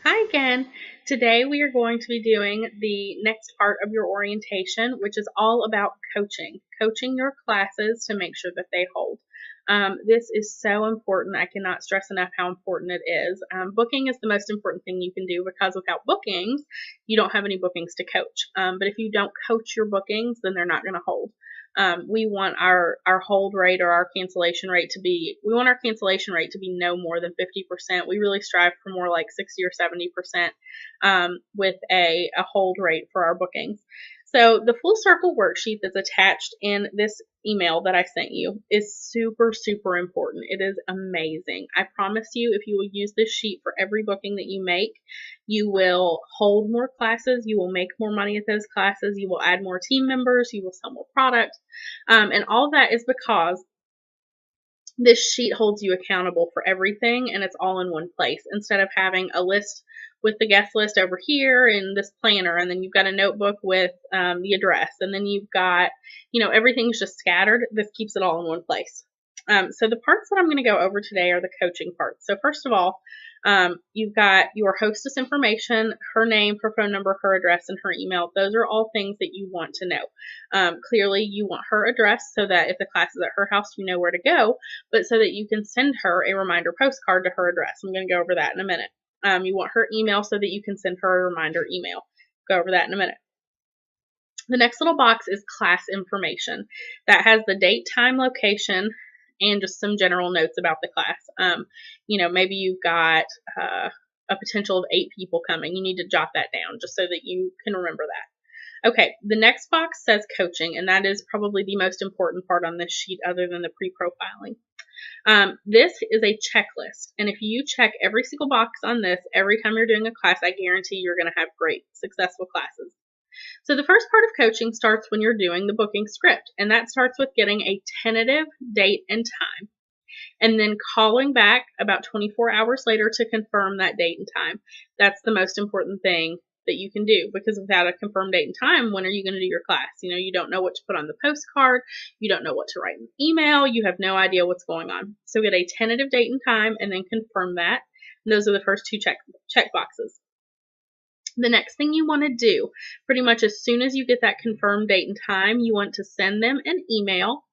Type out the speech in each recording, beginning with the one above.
Hi again. Today we are going to be doing the next part of your orientation, which is all about coaching your classes to make sure that they hold. This is so important. I cannot stress enough how important it is. Booking is the most important thing you can do because without bookings, you don't have any bookings to coach. But if you don't coach your bookings, then they're not going to hold. We want our hold rate or our cancellation rate to be no more than 50%. We really strive for more like 60 or 70% with a hold rate for our bookings. So the full circle worksheet that's attached in this email that I sent you is super, super important. It is amazing. I promise you, if you will use this sheet for every booking that you make, you will hold more classes, you will make more money at those classes, you will add more team members, you will sell more product. And all of that is because this sheet holds you accountable for everything and it's all in one place instead of having a list with the guest list over here in this planner, and then you've got a notebook with the address, and then you've got, everything's just scattered. This keeps it all in one place. So the parts that I'm going to go over today are the coaching parts. So first of all, you've got your hostess information, her name, her phone number, her address, and her email. Those are all things that you want to know. Clearly, you want her address so that if the class is at her house, you know where to go, but so that you can send her a reminder postcard to her address. I'm going to go over that in a minute. You want her email so that you can send her a reminder email. Go over that in a minute. The next little box is class information. That has the date, time, location, and just some general notes about the class. Maybe you've got a potential of 8 people coming. You need to jot that down just so that you can remember that. Okay, the next box says coaching, and that is probably the most important part on this sheet other than the pre-profiling. This is a checklist, and if you check every single box on this every time you're doing a class, I guarantee you're going to have great, successful classes. So the first part of coaching starts when you're doing the booking script, and that starts with getting a tentative date and time, and then calling back about 24 hours later to confirm that date and time. That's the most important thing that you can do, because without a confirmed date and time, when are you going to do your class? You don't know what to put on the postcard. You don't know what to write in the email. You have no idea what's going on. So get a tentative date and time and then confirm that. And those are the first 2 check boxes. The next thing you want to do, pretty much as soon as you get that confirmed date and time, you want to send them an email.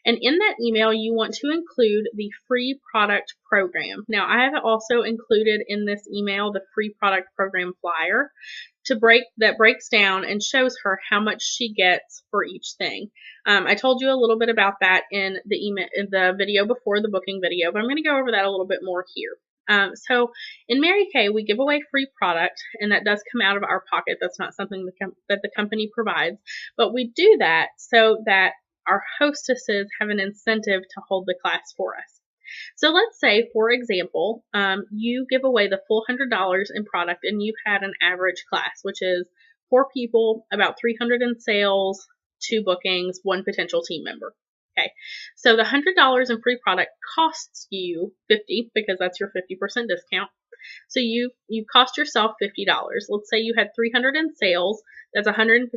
And in that email, you want to include the free product program. Now, I have also included in this email the free product program flyer that breaks down and shows her how much she gets for each thing. I told you a little bit about that in the video before the booking video, but I'm going to go over that a little bit more here. So in Mary Kay, we give away free product, and that does come out of our pocket. That's not something that the company provides, but we do that so that our hostesses have an incentive to hold the class for us. So let's say, for example, you give away the full $100 in product, and you've had an average class, which is 4 people, about 300 in sales, 2 bookings, 1 potential team member. Okay, so the $100 in free product costs you $50 because that's your 50% discount. So you cost yourself $50. Let's say you had 300 in sales. That's $150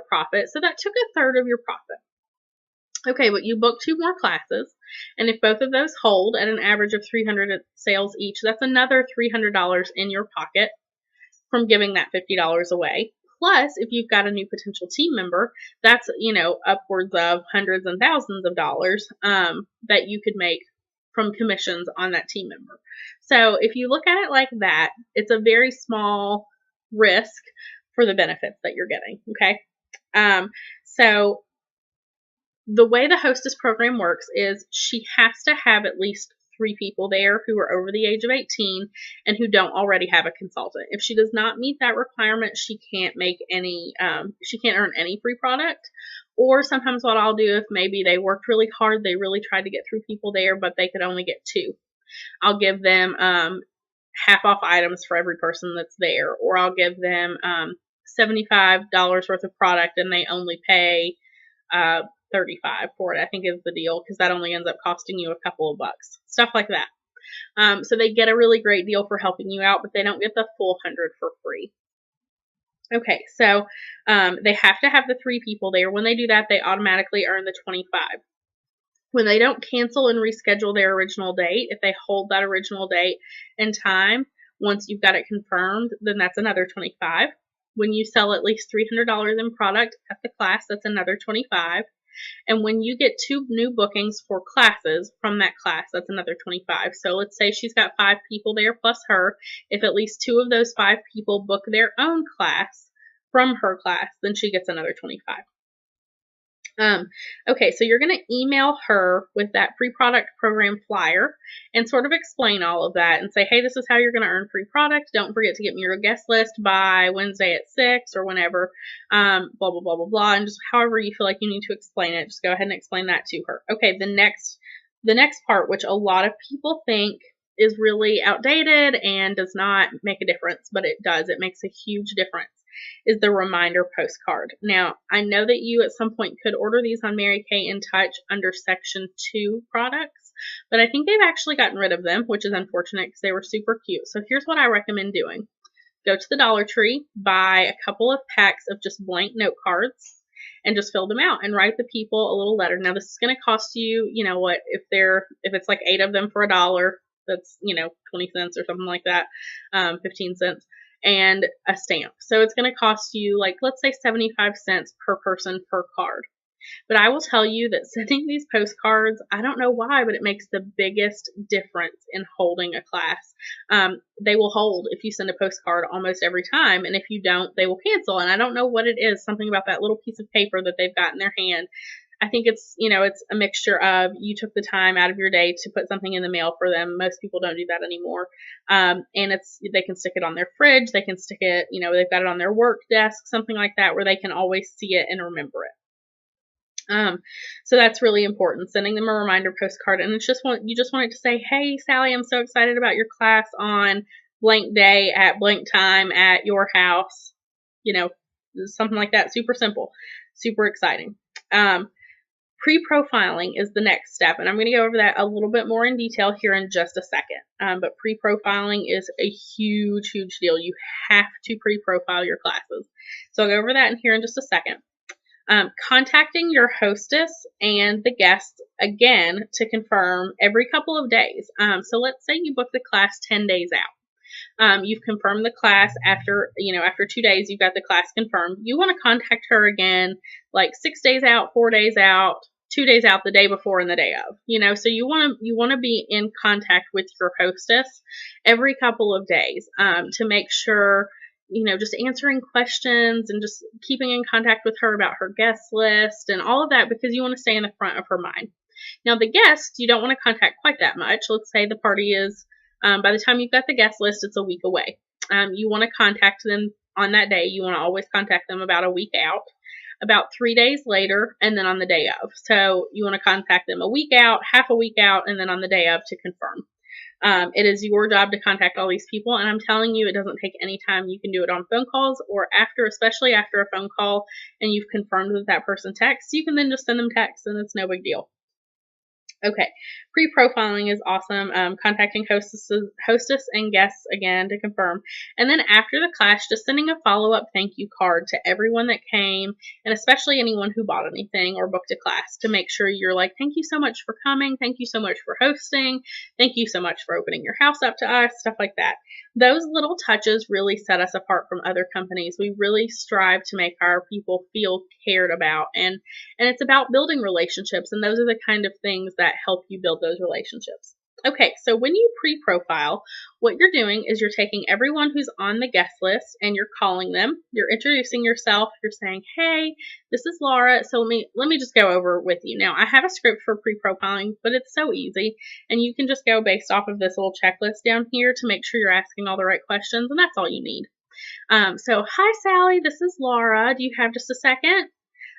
profit. So that took a third of your profit. Okay, but you book 2 more classes, and if both of those hold at an average of 300 sales each, that's another $300 in your pocket from giving that $50 away. Plus, if you've got a new potential team member, that's, upwards of hundreds and thousands of dollars that you could make from commissions on that team member. So if you look at it like that, it's a very small risk for the benefits that you're getting, okay? So the way the hostess program works is she has to have at least 3 people there who are over the age of 18 and who don't already have a consultant. If she does not meet that requirement, she can't earn any free product. Or sometimes what I'll do, if maybe they worked really hard, they really tried to get 3 people there, but they could only get 2. I'll give them half off items for every person that's there, or I'll give them $75 worth of product and they only pay $35 for it, I think is the deal, because that only ends up costing you a couple of bucks. Stuff like that. So they get a really great deal for helping you out, but they don't get the full 100 for free. Okay, so they have to have the 3 people there. When they do that, they automatically earn the 25. When they don't cancel and reschedule their original date, if they hold that original date and time, Once you've got it confirmed, then that's another $25. When you sell at least $300 in product at the class, that's another $25. And when you get 2 new bookings for classes from that class, that's another $25. So let's say she's got 5 people there plus her. If at least 2 of those 5 people book their own class from her class, then she gets another $25. Okay, so you're going to email her with that free product program flyer and sort of explain all of that and say, hey, this is how you're going to earn free product. Don't forget to get me your guest list by Wednesday at 6 or whenever, blah, blah, blah, blah, blah. And just however you feel like you need to explain it, just go ahead and explain that to her. Okay, the next part, which a lot of people think is really outdated and does not make a difference, but it does. It makes a huge difference, is the reminder postcard. Now, I know that you at some point could order these on Mary Kay in Touch under Section 2 products, but I think they've actually gotten rid of them, which is unfortunate because they were super cute. So here's what I recommend doing. Go to the Dollar Tree, buy a couple of packs of just blank note cards, and just fill them out and write the people a little letter. Now, this is going to cost you, you know what, if it's like 8 of them for $1, that's, 20 cents or something like that, 15 cents. And a stamp. So it's going to cost you, like, let's say 75 cents per person per card. But I will tell you that sending these postcards, I don't know why, but it makes the biggest difference in holding a class. They will hold if you send a postcard almost every time, and if you don't, they will cancel. And I don't know what it is, something about that little piece of paper that they've got in their hand. I think it's a mixture of you took the time out of your day to put something in the mail for them. Most people don't do that anymore. And they can stick it on their fridge. They can stick it, they've got it on their work desk, something like that, where they can always see it and remember it. So that's really important, sending them a reminder postcard. And you just want it to say, hey, Sally, I'm so excited about your class on blank day at blank time at your house. Something like that. Super simple, super exciting. Pre-profiling is the next step, and I'm going to go over that a little bit more in detail here in just a second. But pre-profiling is a huge, huge deal. You have to pre-profile your classes. So I'll go over that in here in just a second. Contacting your hostess and the guests again to confirm every couple of days. So let's say you book the class 10 days out. You've confirmed the class after 2 days, you've got the class confirmed. You want to contact her again, like 6 days out, 4 days out, 2 days out, the day before and the day of, so you want to be in contact with your hostess every couple of days, to make sure, just answering questions and just keeping in contact with her about her guest list and all of that, because you want to stay in the front of her mind. Now, the guest, you don't want to contact quite that much. Let's say the party is, by the time you've got the guest list, it's a week away. You want to contact them on that day. You want to always contact them about a week out, about 3 days later, and then on the day of. So you want to contact them a week out, half a week out, and then on the day of to confirm. It is your job to contact all these people, and I'm telling you, it doesn't take any time. You can do it on phone calls or especially after a phone call and you've confirmed with that person text, you can then just send them texts and it's no big deal. Okay, pre-profiling is awesome. Contacting hostess and guests again to confirm. And then after the class, just sending a follow-up thank you card to everyone that came, and especially anyone who bought anything or booked a class, to make sure you're like, thank you so much for coming. Thank you so much for hosting. Thank you so much for opening your house up to us, stuff like that. Those little touches really set us apart from other companies. We really strive to make our people feel cared about, and it's about building relationships, and those are the kind of things that help you build those relationships. Okay, so when you pre-profile, what you're doing is you're taking everyone who's on the guest list and you're calling them. You're introducing yourself. You're saying, hey, this is Laura. So let me just go over with you. Now, I have a script for pre-profiling, but it's so easy. And you can just go based off of this little checklist down here to make sure you're asking all the right questions. And that's all you need. So, hi, Sally. This is Laura. Do you have just a second?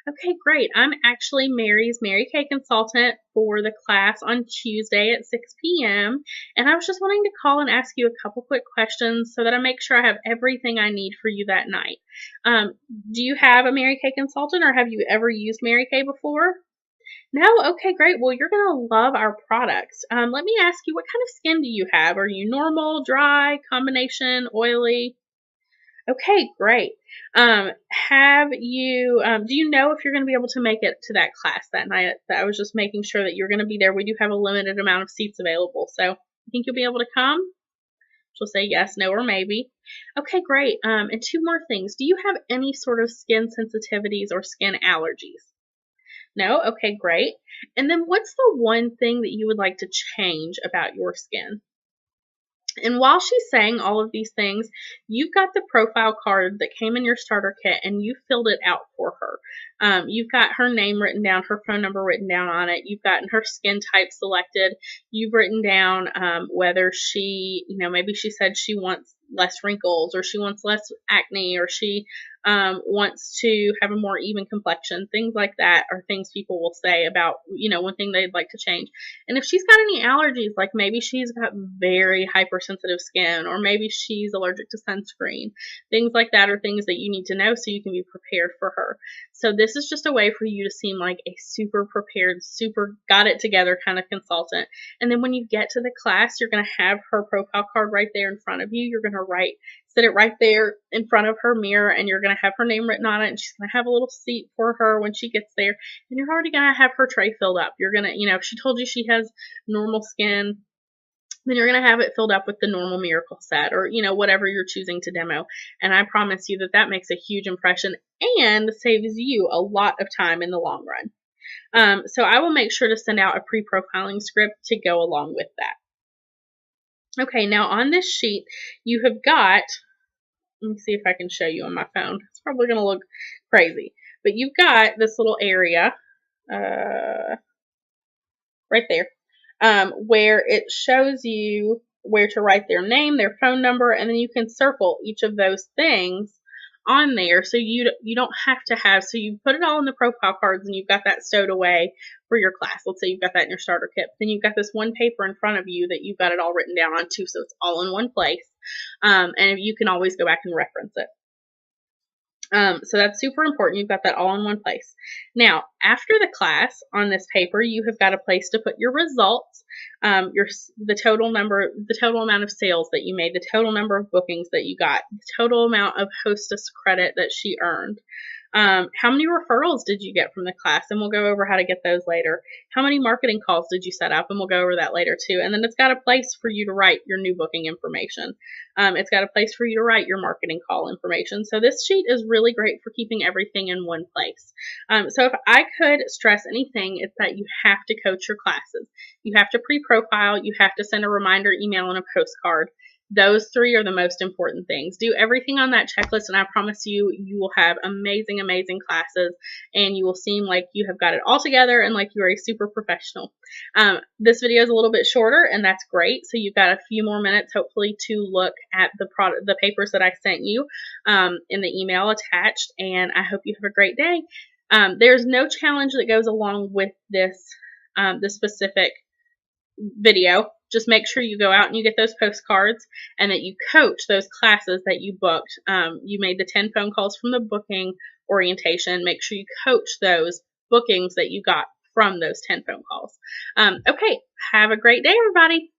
Okay, great. I'm actually Mary's Mary Kay consultant for the class on Tuesday at 6 p.m. And I was just wanting to call and ask you a couple quick questions so that I make sure I have everything I need for you that night. Do you have a Mary Kay consultant, or have you ever used Mary Kay before? No? Okay, great. Well, you're going to love our products. Let me ask you, what kind of skin do you have? Are you normal, dry, combination, oily? Okay, great. Do you know if you're going to be able to make it to that class that night? I was just making sure that you're going to be there. We do have a limited amount of seats available. So, you think you'll be able to come? She'll say yes, no, or maybe. Okay, great. And two more things. Do you have any sort of skin sensitivities or skin allergies? No? Okay, great. And then what's the one thing that you would like to change about your skin? And while she's saying all of these things, you've got the profile card that came in your starter kit and you filled it out for her. You've got her name written down, her phone number written down on it. You've gotten her skin type selected. You've written down whether she, maybe she said she wants less wrinkles or she wants less acne or she wants to have a more even complexion. Things like that are things people will say about, one thing they'd like to change. And if she's got any allergies, like maybe she's got very hypersensitive skin or maybe she's allergic to sunscreen, things like that are things that you need to know so you can be prepared for her. So this is just a way for you to seem like a super prepared, super got it together kind of consultant. And then when you get to the class, you're going to have her profile card right there in front of you. You're going to sit it right there in front of her mirror, and you're going to have her name written on it, and she's going to have a little seat for her when she gets there, and you're already going to have her tray filled up. You're going to, if she told you she has normal skin, then you're going to have it filled up with the normal Miracle set or, whatever you're choosing to demo. And I promise you that makes a huge impression and saves you a lot of time in the long run. So I will make sure to send out a pre-profiling script to go along with that. Okay, now on this sheet, you have got, let me see if I can show you on my phone. It's probably going to look crazy, but you've got this little area right there where it shows you where to write their name, their phone number, and then you can circle each of those things on there so you don't have to have, so you put it all in the profile cards and you've got that stowed away for your class. Let's say you've got that in your starter kit. Then you've got this one paper in front of you that you've got it all written down on too, so it's all in one place. And you can always go back and reference it. So that's super important. You've got that all in one place. Now, after the class on this paper, you have got a place to put your results, the total amount of sales that you made, the total number of bookings that you got, the total amount of hostess credit that she earned. How many referrals did you get from the class? And we'll go over how to get those later. How many marketing calls did you set up? And we'll go over that later too. And then it's got a place for you to write your new booking information. It's got a place for you to write your marketing call information. So this sheet is really great for keeping everything in one place. So if I could stress anything, it's that you have to coach your classes. You have to pre-profile. You have to send a reminder email and a postcard. Those three are the most important things. Do everything on that checklist, and I promise you, you will have amazing, amazing classes, and you will seem like you have got it all together and like you are a super professional. This video is a little bit shorter, and that's great. So you've got a few more minutes, hopefully, to look at the papers that I sent you in the email attached, and I hope you have a great day. There's no challenge that goes along with this specific video. Just make sure you go out and you get those postcards and that you coach those classes that you booked. You made the 10 phone calls from the booking orientation. Make sure you coach those bookings that you got from those 10 phone calls. Okay, have a great day, everybody.